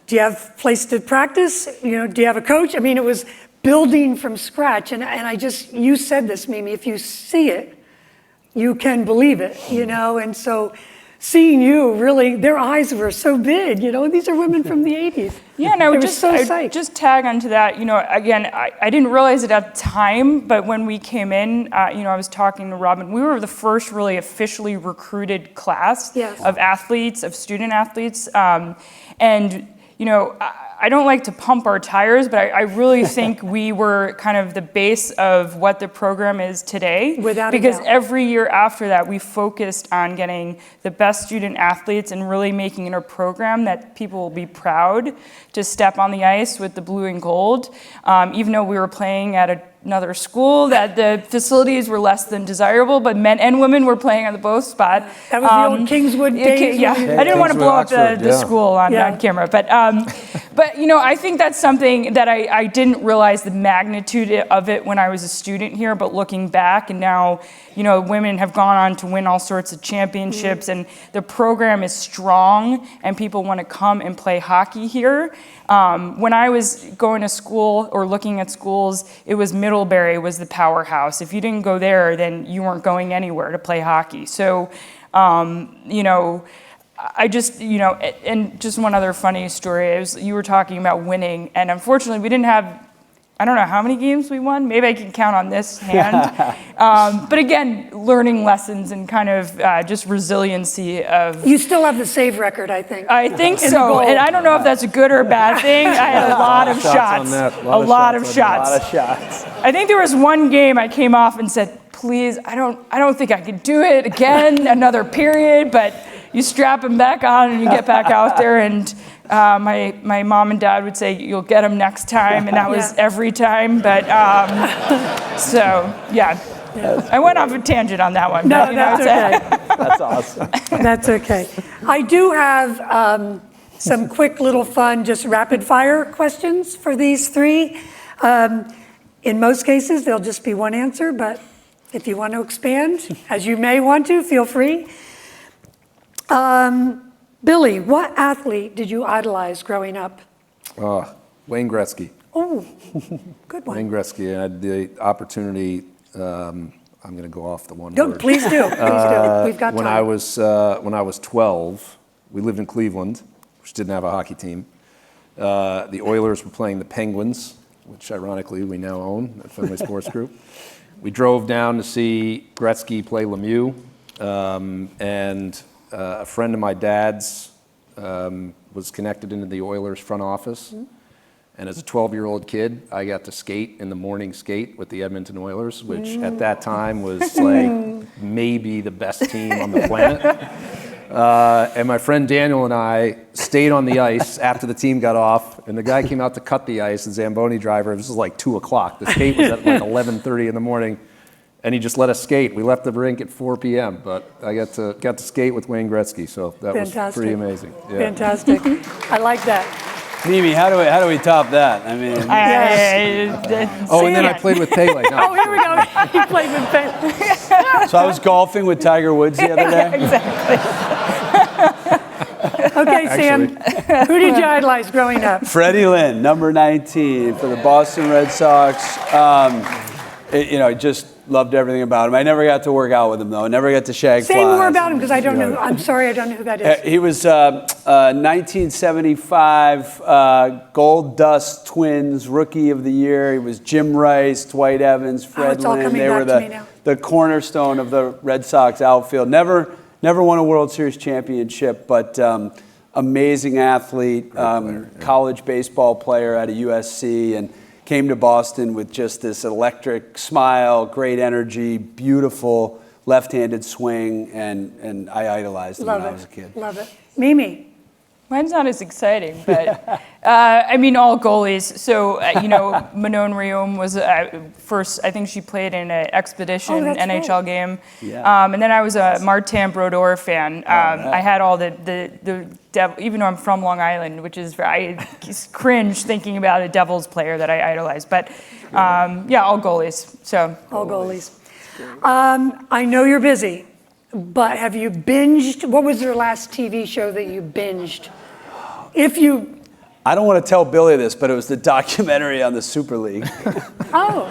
Do you have a place to practice? Do you have a coach? I mean, it was building from scratch. And you said this, Mimi, if you see it, you can believe it, And so seeing you, really, their eyes were so big, These are women from the 80s.
Yeah, and I would just tag onto that. Again, I didn't realize it at the time, but when we came in, I was talking to Robin. We were the first really officially recruited class of athletes, of student athletes, and I don't like to pump our tires, but I really think we were kind of the base of what the program is today.
Without a
because
doubt.
every year after that, we focused on getting the best student athletes and really making it a program that people will be proud to step on the ice with the blue and gold. Even though we were playing at another school, that the facilities were less than desirable, but men and women were playing on the both spot.
That was the old Kingswood days.
Yeah, I didn't want to blow up the school on camera, but I think that's something that I didn't realize the magnitude of it when I was a student here, but looking back, and now, women have gone on to win all sorts of championships, and the program is strong, and people want to come and play hockey here. When I was going to school or looking at schools, it was Middlebury was the powerhouse. If you didn't go there, then you weren't going anywhere to play hockey. So, I just, and just one other funny story, you were talking about winning, and unfortunately we didn't have, I don't know how many games we won. Maybe I can count on this hand. But again, learning lessons and kind of just resiliency of...
You still have the save record, I think.
I think so. And I don't know if that's a good or bad thing. I had a lot of shots. A lot of shots. I think there was one game I came off and said, please, I don't think I could do it again, another period, but you strap them back on and you get back out there, and my mom and dad would say, you'll get them next time, and that was every time, but I went off a tangent on that one.
No, that's okay.
That's awesome.
That's okay. I do have some quick little fun, just rapid fire questions for these three. In most cases, there'll just be one answer, but if you want to expand, as you may want to, feel free. Billy, what athlete did you idolize growing up?
Wayne Gretzky.
Oh, good one.
Wayne Gretzky. I had the opportunity. I'm going to go off the one
No,
word.
please do. Please do. We've got
When
time.
I was 12, we lived in Cleveland, which didn't have a hockey team. The Oilers were playing the Penguins, which ironically we now own at Fenway Sports Group. We drove down to see Gretzky play Lemieux, and a friend of my dad's was connected into the Oilers front office.
Mm-hmm.
And as a 12-year-old kid, I got to skate in the morning skate with the Edmonton Oilers, which at that time was like maybe the best team on the planet. And my friend Daniel and I stayed on the ice after the team got off, and the guy came out to cut the ice, the Zamboni driver. This was like 2 o'clock. The skate was at like 11:30 in the morning, and he just let us skate. We left the rink at 4 p.m., but I got to skate with Wayne Gretzky, so that was pretty amazing. Yeah.
Fantastic. I like that.
Mimi, how do we top that? I mean,
Oh, and then I played with Pele. No,
Oh, here we go. He played with Ben.
so I was golfing with Tiger Woods the other day.
Okay, Sam, who did you idolize growing up?
Freddie Lynn, number 19 for the Boston Red Sox. Just loved everything about him. I never got to work out with him, though. I never got to shag
Say
flies.
more about him, because I don't know. I'm sorry, I don't know who that is.
He was 1975 Gold Dust Twins Rookie of the Year. He was Jim Rice, Dwight Evans, Fred
it's all
Lynn.
coming
They were
back to me now.
the cornerstone of the Red Sox outfield. Never won a World Series championship, but amazing athlete, college baseball player out of U.S.A. and came to Boston with just this electric smile, great energy, beautiful left-handed swing, and I idolized him when I was a kid.
Love it. Mimi.
Mine's not as exciting, but all goalies. So, Manon Rhéaume was first, I think she played in an expedition
that's
NHL
right.
game.
Yeah.
And then I was a Martin Brodeur fan. I had all the Devil, even though I'm from Long Island, which is, I cringe thinking about a Devils player that I idolize. But all goalies. So
All goalies. I know you're busy, but have you binged? What was your last TV show that you binged?
I don't want to tell Billy this, but it was the documentary on the Super League.
Oh,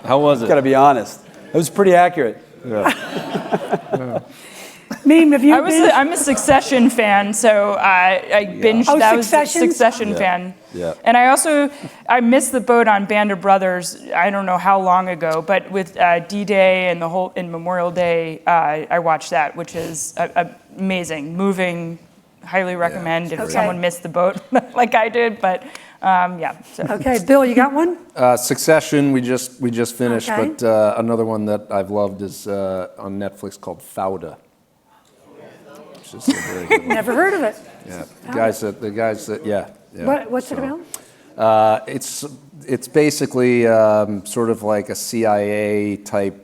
How was it?
Got to be honest. It was pretty accurate.
Meme, have you binged?
I'm a Succession fan, so I binged.
Oh,
That was
Succession?
Succession fan.
Yeah.
And I missed the boat on Band of Brothers. I don't know how long ago, but with D-Day and Memorial Day, I watched that, which is amazing, moving. Highly recommend if
Okay.
someone missed the boat like I did. But so.
Okay, Bill, you got one?
Succession, we just finished,
Okay.
but another one that I've loved is on Netflix called Fauda. Which is a very good one.
Never heard of it.
Yeah, the guys that yeah.
What's it about?
It's basically sort of like a CIA type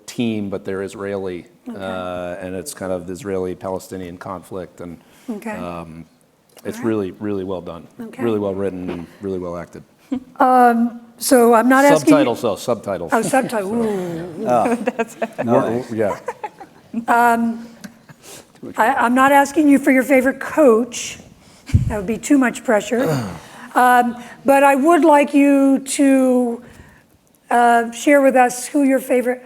team, but they're Israeli, and it's kind of the Israeli-Palestinian conflict, and
Okay.
it's really, really well done,
Okay.
really well written, and really well acted.
So I'm not asking.
Subtitles, though, subtitles.
Oh, subtitles. Ooh.
Yeah.
I'm not asking you for your favorite coach. That would be too much pressure. But I would like you to share with us who your favorite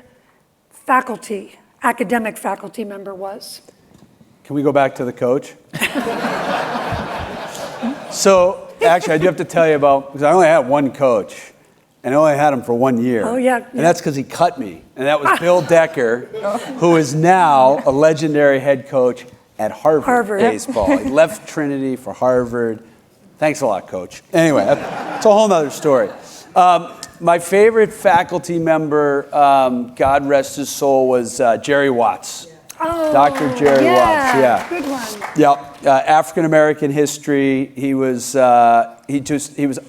academic faculty member was.
Can we go back to the coach? So, actually, I do have to tell you because I only had one coach, and I only had him for 1 year.
Oh, yeah.
And that's because he cut me. And that was Bill Decker, who is now a legendary head coach at Harvard. Baseball. He left Trinity for Harvard. Thanks a lot, Coach. Anyway, that's a whole nother story. My favorite faculty member, God rest his soul, was Jerry Watts.
Oh,
Dr. Jerry Watts, yeah.
Good one.
Yep, African American history. He was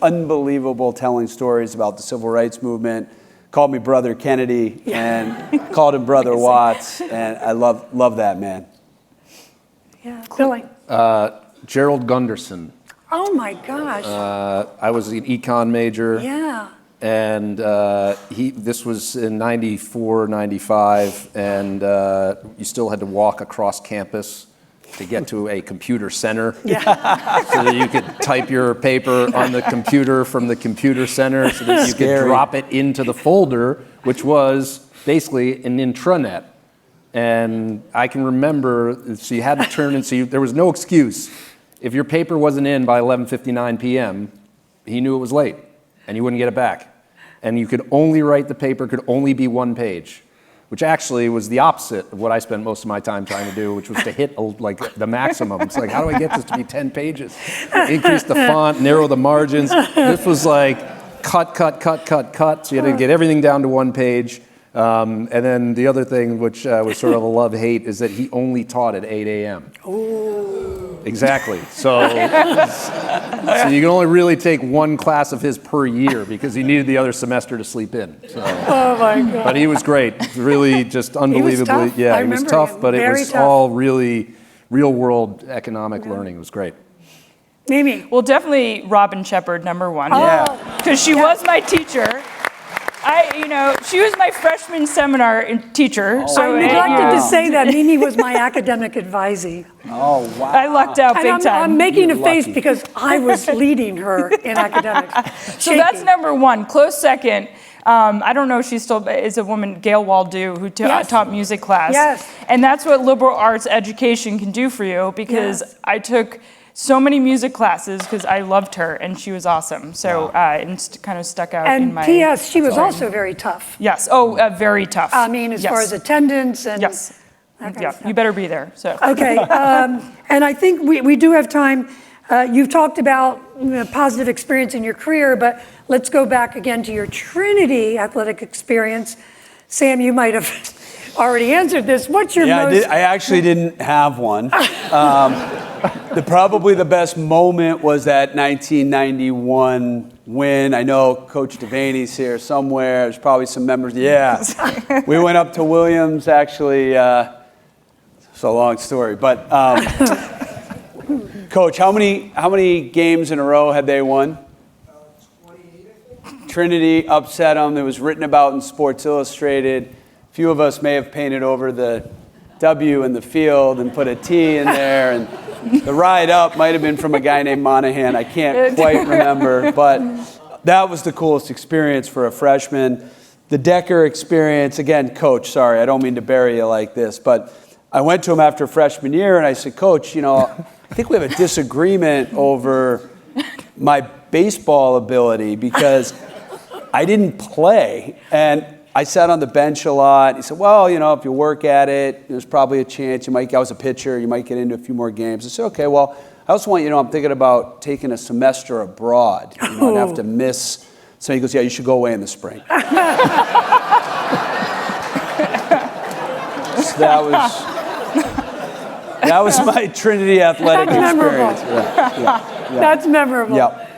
unbelievable telling stories about the civil rights movement. Called me Brother Kennedy and called him Brother Watts, and I love that man.
Yeah, Billy.
Gerald Gunderson.
Oh my gosh.
I was an econ major.
Yeah.
And this was in 94, 95, and you still had to walk across campus to get to a computer center so that you could type your paper on the computer from the computer center so that you could drop it into the folder, which was basically an intranet. And I can remember, so you had to turn and see, there was no excuse. If your paper wasn't in by 11:59 p.m., he knew it was late, and you wouldn't get it back. And you could only write, the paper could only be one page, which actually was the opposite of what I spent most of my time trying to do, which was to hit like the maximum. It's like, how do I get this to be 10 pages? Increase the font, narrow the margins. This was like cut. So you had to get everything down to one page. And then the other thing, which was sort of a love-hate, is that he only taught at 8 a.m. Ooh. Exactly. So you can only really take one class of his per year because he needed the other semester to sleep in. So.
Oh my God.
But he was great. Really just unbelievably. He was tough, but it was all really real-world economic learning. It was great.
Mimi.
Well, definitely Robin Sheppard, number one.
Yeah.
Because she was my teacher. She was my freshman seminar teacher.
Oh,
so
I neglected to say that Mimi was my academic advisee.
Oh, wow.
I lucked out big time.
I'm making a face because I was leading her in academics.
So that's number one. Close second. I don't know if she still is a woman, Gail Waldo, who taught music class.
Yes.
And that's what liberal arts education can do for you, because I took so many music classes because I loved her and she was awesome. So it kind of stuck out in my...
And P.S., she was also very tough.
Yes. Very tough.
I mean, as far as attendance and...
Yes. You better be there. So.
Okay. And I think we do have time. You've talked about positive experience in your career, but let's go back again to your Trinity athletic experience. Sam, you might have already answered this. What's your most...
I actually didn't have one. Probably the best moment was that 1991 win. I know Coach Devaney's here somewhere. There's probably some members. Yeah. We went up to Williams, actually. It's a long story. But, Coach, how many games in a row had they won? 28. Trinity upset them. It was written about in Sports Illustrated. A few of us may have painted over the W in the field and put a T in there, and the ride up might have been from a guy named Monahan. I can't quite remember, but that was the coolest experience for a freshman. The Decker experience, again, Coach, sorry, I don't mean to bury you like this, but I went to him after freshman year and I said, Coach, I think we have a disagreement over my baseball ability because I didn't play, and I sat on the bench a lot. He said, well, if you work at it, there's probably a chance I was a pitcher, you might get into a few more games. I said, okay, well, I also want I'm thinking about taking a semester abroad, and have to miss. So he goes, yeah, you should go away in the spring. So that was my Trinity athletic experience.
That's memorable.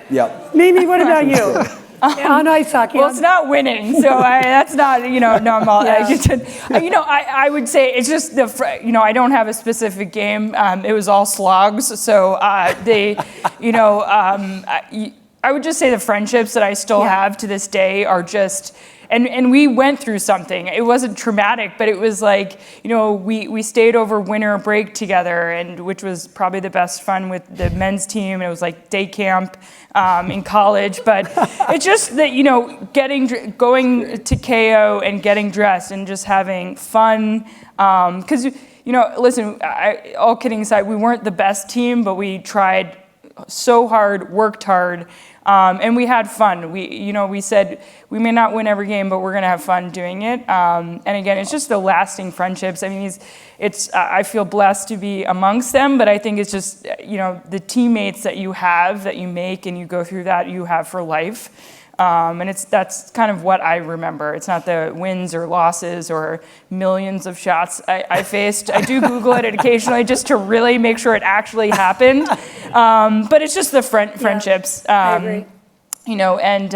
Yep.
Mimi, what about you? On ice hockey.
Well, it's not winning, so that's not, normal. I would say it's just I don't have a specific game. It was all slogs, so I would just say the friendships that I still have to this day are just, and we went through something. It wasn't traumatic, but it was like, we stayed over winter break together, and which was probably the best fun with the men's team. And it was like day camp in college, but it's just that, going to KO and getting dressed and just having fun. Because, listen, all kidding aside, we weren't the best team, but we tried so hard, worked hard, and we had fun. We said we may not win every game, but we're going to have fun doing it. And again, it's just the lasting friendships. I mean, I feel blessed to be amongst them, but I think it's just, the teammates that you have, that you make, and you go through that, you have for life. And that's kind of what I remember. It's not the wins or losses or millions of shots I faced. I do Google it occasionally just to really make sure it actually happened. But it's just the friendships,
I agree.
And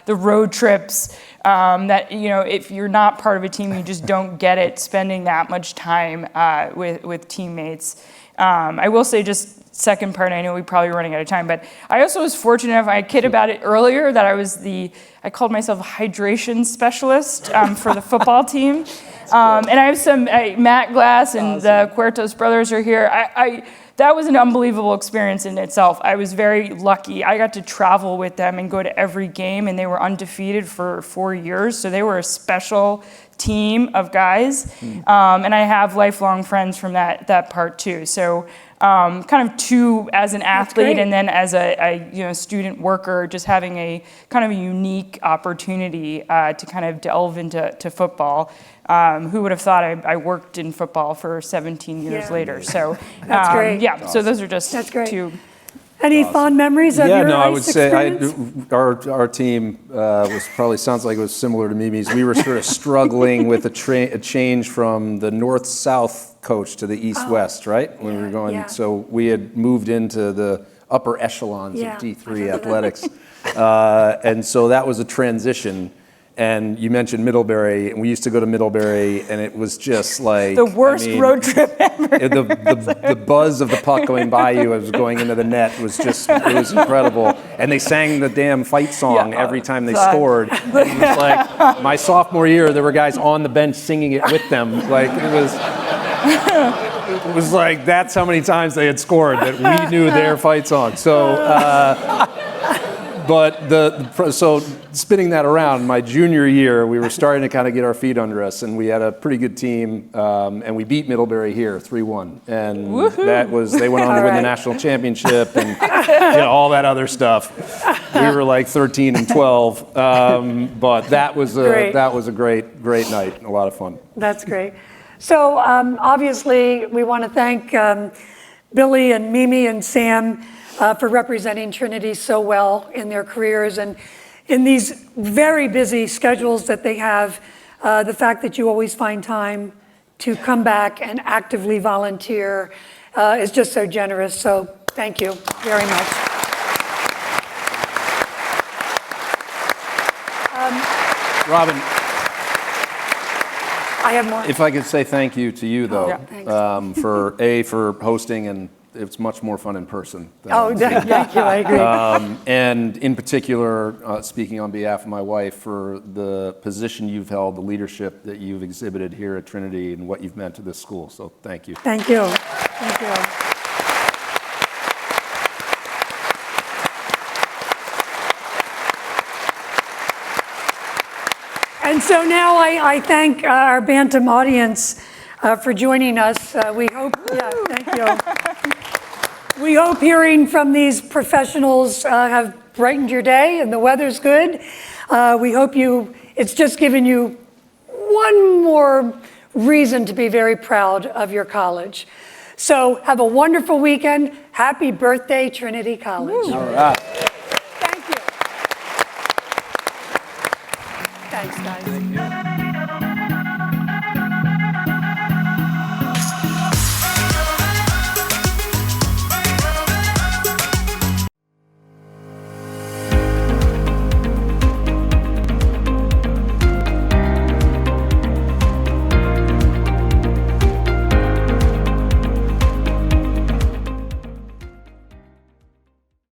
the road trips that, if you're not part of a team, you just don't get it, spending that much time with teammates. I will say just second part, I know we're probably running out of time, but I also was fortunate enough, I kid about it earlier, that I called myself a hydration specialist for the football team. And I have some, Matt Glass and the Huertas brothers are here. That was an unbelievable experience in itself. I was very lucky. I got to travel with them and go to every game, and they were undefeated for 4 years. So they were a special team of guys. And I have lifelong friends from that part too. So kind of two as an athlete and then as a student worker, just having a kind of a unique opportunity to kind of delve into football. Who would have thought I worked in football for 17 years later? So
That's great.
Yeah, so those are just
That's great.
two.
Any fond memories of your
I
ice
would say
experience?
our team was probably sounds like it was similar to Mimi's. We were sort of struggling with a change from the north-south coach to the east-west, right? When we were going, so we had moved into the upper echelons of D3 athletics, and so that was a transition. And you mentioned Middlebury, and we used to go to Middlebury, and it was just like
The worst road trip ever.
The buzz of the puck going by you as it was going into the net was just, it was incredible. And they sang the damn fight song every time they scored. And it was like, my sophomore year, there were guys on the bench singing it with them. Like, it was like, that's how many times they had scored that we knew their fight song. So, so spinning that around, my junior year, we were starting to kind of get our feet under us, and we had a pretty good team, and we beat Middlebury here 3-1, and that was, they went on to win the national championship and all that other stuff. We were like 13 and 12, but that was a great night, a lot of fun.
That's great. So obviously, we want to thank Billy and Mimi and Sam for representing Trinity so well in their careers and in these very busy schedules that they have. The fact that you always find time to come back and actively volunteer is just so generous. So thank you very much.
Robin,
I have more.
if I could say thank you to you, though,
Thanks.
for hosting, and it's much more fun in person.
Thank you, I agree.
And in particular, speaking on behalf of my wife, for the position you've held, the leadership that you've exhibited here at Trinity, and what you've meant to this school. So thank you.
Thank you. Thank you. And so now I thank our Bantam audience for joining us. We hope, thank you. We hope hearing from these professionals have brightened your day and the weather's good. We hope it's just given you one more reason to be very proud of your college. So have a wonderful weekend. Happy birthday, Trinity College.
All right.
Thank you. Thanks, guys.